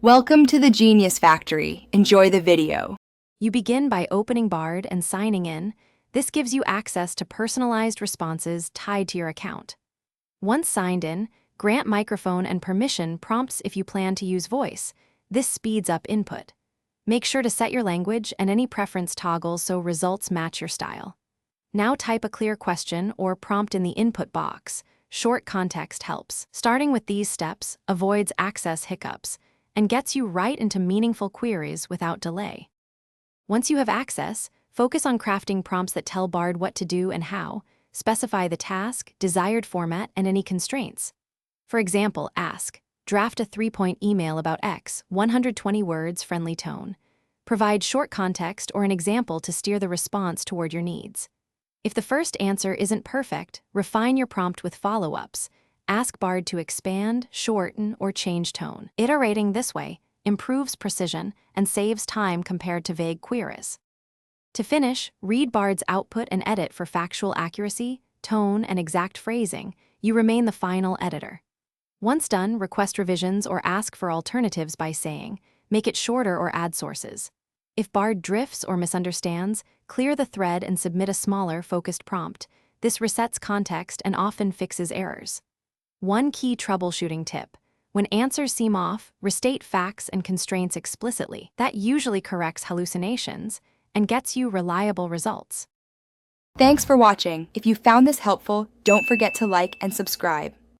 Welcome to the Genius Factory. Enjoy the video. You begin by opening Bard and signing in. This gives you access to personalized responses tied to your account. Once signed in, grant microphone and permission prompts if you plan to use voice. This speeds up input. Make sure to set your language and any preference toggles so results match your style. Now type a clear question or prompt in the input box. Short context helps. Starting with these steps avoids access hiccups and gets you right into meaningful queries without delay. Once you have access, focus on crafting prompts that tell Bard what to do and how. Specify the task, desired format, and any constraints. For example, ask, draft a 3-point email about X, 120 words, friendly tone. Provide short context or an example to steer the response toward your needs. If the first answer isn't perfect, refine your prompt with follow-ups. Ask Bard to expand, shorten, or change tone. Iterating this way improves precision and saves time compared to vague queries. To finish, read Bard's output and edit for factual accuracy, tone, and exact phrasing. You remain the final editor. Once done, request revisions or ask for alternatives by saying, make it shorter or add sources. If Bard drifts or misunderstands, clear the thread and submit a smaller, focused prompt. This resets context and often fixes errors. One key troubleshooting tip: when answers seem off, restate facts and constraints explicitly. That usually corrects hallucinations and gets you reliable results. Thanks for watching. If you found this helpful, don't forget to like and subscribe.